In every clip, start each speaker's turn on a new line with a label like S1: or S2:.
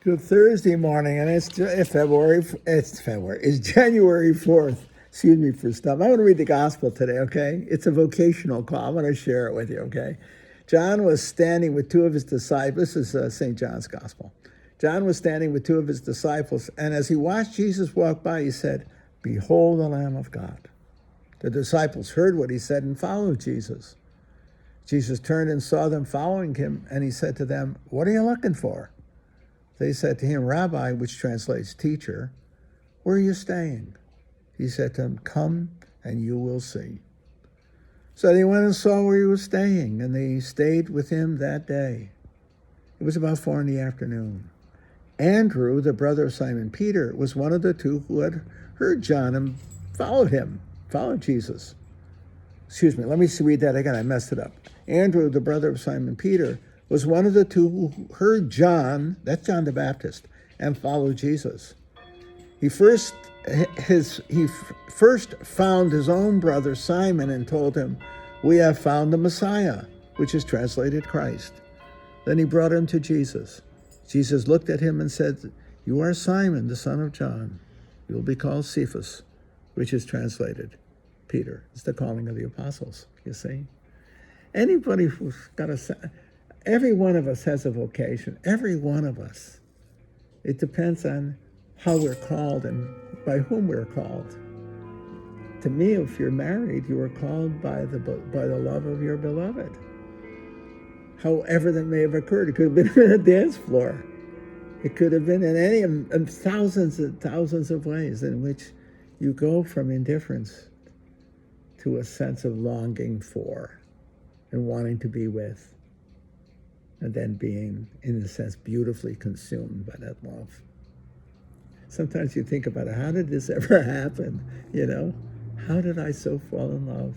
S1: Good Thursday morning, and it's February. It's January 4th. Excuse me for stuff. I want to read the gospel today. Okay, it's a vocational call. I want to share it with you. Okay, John was standing with two of his disciples. This is St. John's Gospel. John was standing with two of his disciples, and as he watched Jesus walk by, he said, "Behold, the Lamb of God." The disciples heard what he said and followed Jesus. Jesus turned and saw them following him, and he said to them, "What are you looking for?" They said to him, "Rabbi," which translates teacher, "where are you staying?" He said to them, "Come and you will see." So they went and saw where he was staying, and they stayed with him that day. It was about 4 in the afternoon. Andrew, the brother of Simon Peter, was one of the two who had heard John and followed Jesus. Excuse me, let me read that again. I messed it up. Andrew, the brother of Simon Peter, was one of the two who heard John, that's John the Baptist, and followed Jesus. He first found his own brother Simon and told him, "We have found the Messiah," which is translated Christ. Then he brought him to Jesus. Jesus looked at him and said, "You are Simon, the son of John. You will be called Cephas," which is translated Peter. It's the calling of the apostles, you see. Anybody who's got every one of us has a vocation. Every one of us. It depends on how we're called and by whom we're called. To me, if you're married, you are called by the love of your beloved. However that may have occurred, it could have been in a dance floor. It could have been in any of thousands and thousands of ways in which you go from indifference to a sense of longing for and wanting to be with, and then being, in a sense, beautifully consumed by that love. Sometimes you think about it, how did this ever happen? You know, how did I so fall in love?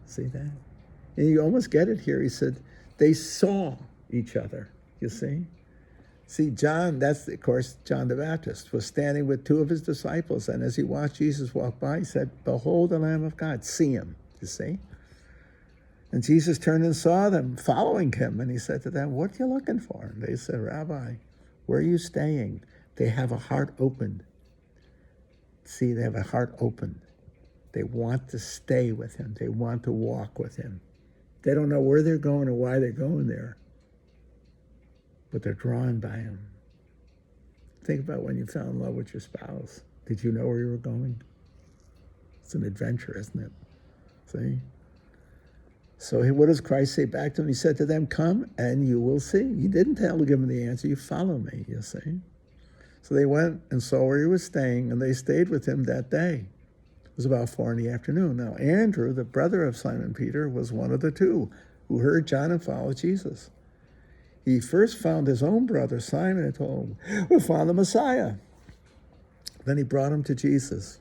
S1: See that? And you almost get it here. He said, they saw each other, you see? See, John, that's, of course, John the Baptist, was standing with two of his disciples, and as he watched Jesus walk by, he said, "Behold the Lamb of God." See him, you see? And Jesus turned and saw them following him, and he said to them, "What are you looking for?" And they said, "Rabbi, where are you staying?" They have a heart opened. See, they have a heart opened. They want to stay with him. They want to walk with him. They don't know where they're going or why they're going there, but they're drawn by him. Think about when you fell in love with your spouse. Did you know where you were going? It's an adventure, isn't it? See? So what does Christ say back to him? He said to them, "Come and you will see." He didn't give him the answer. "You follow me," you see. So they went and saw where he was staying, and they stayed with him that day. It was about 4 in the afternoon. Now, Andrew, the brother of Simon Peter, was one of the two who heard John and followed Jesus. He first found his own brother Simon and told him, "We found the Messiah." Then he brought him to Jesus.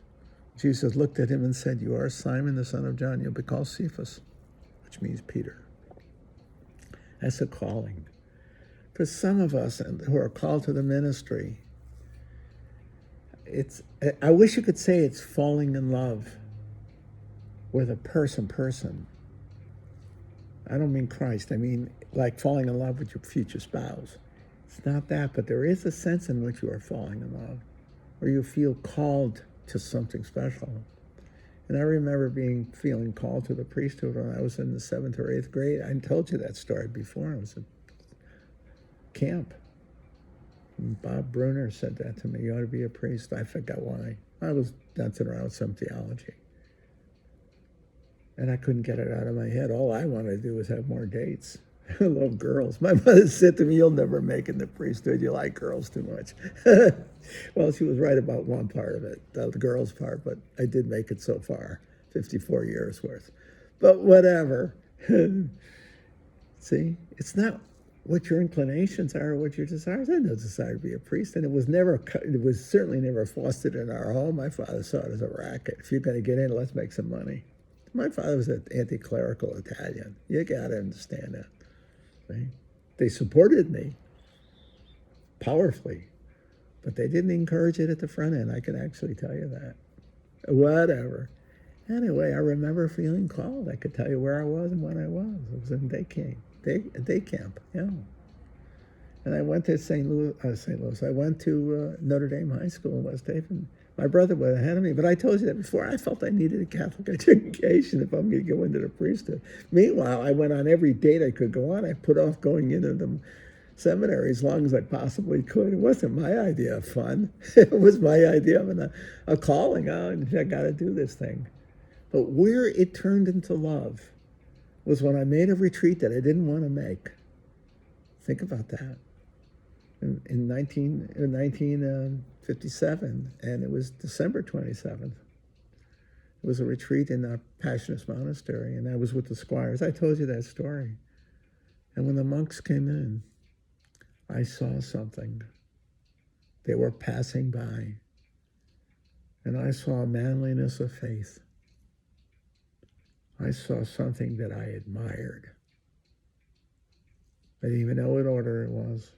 S1: Jesus looked at him and said, "You are Simon, the son of John. You'll be called Cephas," which means Peter. That's a calling. For some of us who are called to the ministry, I wish you could say it's falling in love with a person. I don't mean Christ. I mean like falling in love with your future spouse. It's not that, but there is a sense in which you are falling in love, or you feel called to something special. And I remember feeling called to the priesthood when I was in the 7th or 8th grade. I told you that story before. I was at camp. And Bob Bruner said that to me, "You ought to be a priest." I forgot why. I was dancing around with some theology. And I couldn't get it out of my head. All I wanted to do was have more dates. I love girls. My mother said to me, "You'll never make it in the priesthood. You like girls too much." Well, she was right about one part of it, the girls part, but I did make it so far, 54 years worth. But whatever. See, it's not what your inclinations are or what your desires. I had no desire to be a priest, and it was certainly never fostered in our home. My father saw it as a racket. If you're going to get in, let's make some money. My father was an anti-clerical Italian. You got to understand that. Right? They supported me powerfully, but they didn't encourage it at the front end. I can actually tell you that. Whatever. Anyway, I remember feeling called. I could tell you where I was and when I was. I was in day camp. Yeah. And I went to St. Louis. I went to Notre Dame High School in West Haven. My brother was ahead of me, but I told you that before. I felt I needed a Catholic education if I'm going to go into the priesthood. Meanwhile, I went on every date I could go on. I put off going into the seminary as long as I possibly could. It wasn't my idea of fun. It was my idea of a calling. Oh, I got to do this thing. But where it turned into love was when I made a retreat that I didn't want to make. Think about that. In 1957, and it was December 27th. It was a retreat in our Passionist Monastery, and I was with the squires. I told you that story. And when the monks came in, I saw something. They were passing by, and I saw a manliness of faith. I saw something that I admired. I didn't even know what order it was.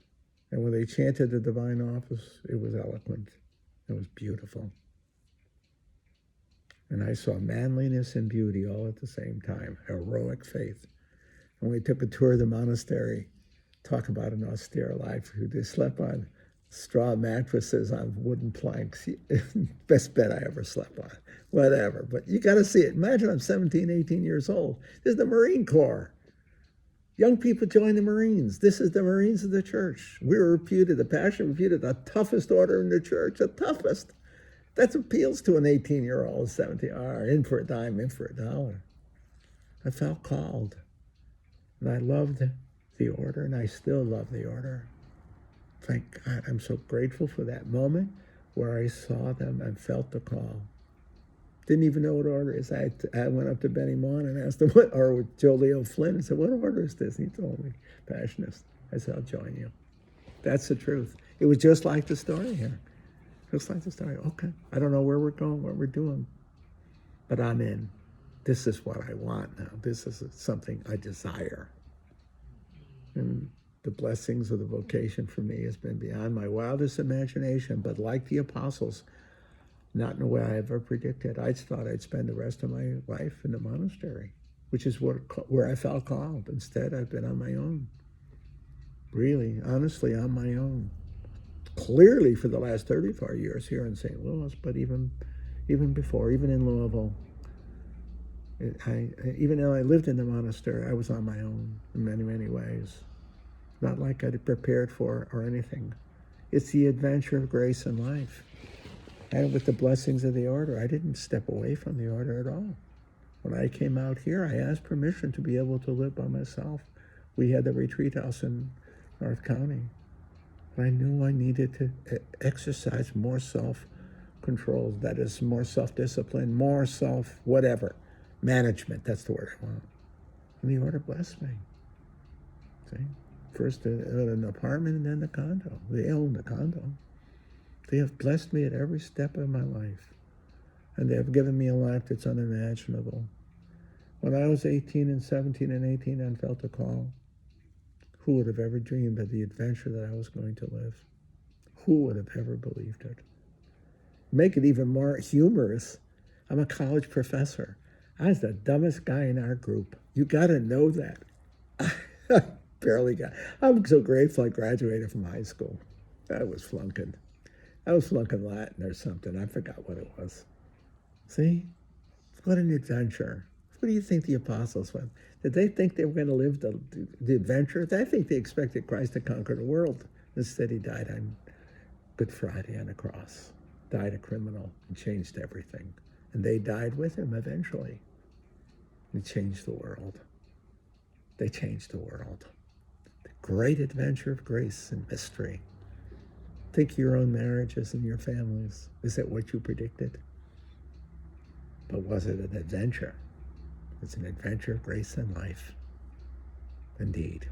S1: And when they chanted the divine office, it was eloquent. It was beautiful. And I saw manliness and beauty all at the same time, heroic faith. And we took a tour of the monastery, talk about an austere life. They slept on straw mattresses on wooden planks. Best bed I ever slept on. Whatever. But you got to see it. Imagine I'm 17, 18 years old. This is the Marine Corps. Young people join the Marines. This is the Marines of the church. We were reputed, the Passion reputed, the toughest order in the church, the toughest. That appeals to an 18-year-old, 17, in for a dime, in for a dollar. I felt called. And I loved the order, and I still love the order. Thank God, I'm so grateful for that moment where I saw them and felt the call. Didn't even know what order it is. I went up to Benny Maughan and asked him, or with Joe Leo Flynn, and said, what order is this? And he told me, Passionist. I said, I'll join you. That's the truth. It was just like the story here. Just like the story. Okay, I don't know where we're going, what we're doing, but I'm in. This is what I want now. This is something I desire. And the blessings of the vocation for me has been beyond my wildest imagination, but like the apostles, not in a way I ever predicted. I thought I'd spend the rest of my life in the monastery, which is where I felt called. Instead, I've been on my own. Really, honestly, on my own. Clearly for the last 34 years here in St. Louis, but even before, even in Louisville. Even though I lived in the monastery, I was on my own in many, many ways. Not like I'd prepared for or anything. It's the adventure of grace and life. And with the blessings of the order, I didn't step away from the order at all. When I came out here, I asked permission to be able to live by myself. We had the retreat house in North County. But I knew I needed to exercise more self-control, that is, more self-discipline, more self-whatever. Management, that's the word I want. And the order blessed me. See? First an apartment and then the condo. They owned the condo. They have blessed me at every step of my life. And they have given me a life that's unimaginable. When I was 18 and 17 and 18 and felt a call, who would have ever dreamed of the adventure that I was going to live? Who would have ever believed it? Make it even more humorous. I'm a college professor. I was the dumbest guy in our group. You got to know that. I barely got. I'm so grateful I graduated from high school. I was flunking. I was flunking Latin or something. I forgot what it was. See? What an adventure. What do you think the apostles went? Did they think they were going to live the adventure? I think they expected Christ to conquer the world. Instead, he died on Good Friday on a cross. Died a criminal and changed everything. And they died with him eventually. He changed the world. They changed the world. The great adventure of grace and mystery. Think of your own marriages and your families. Is that what you predicted? But was it an adventure? It's an adventure of grace and life. Indeed.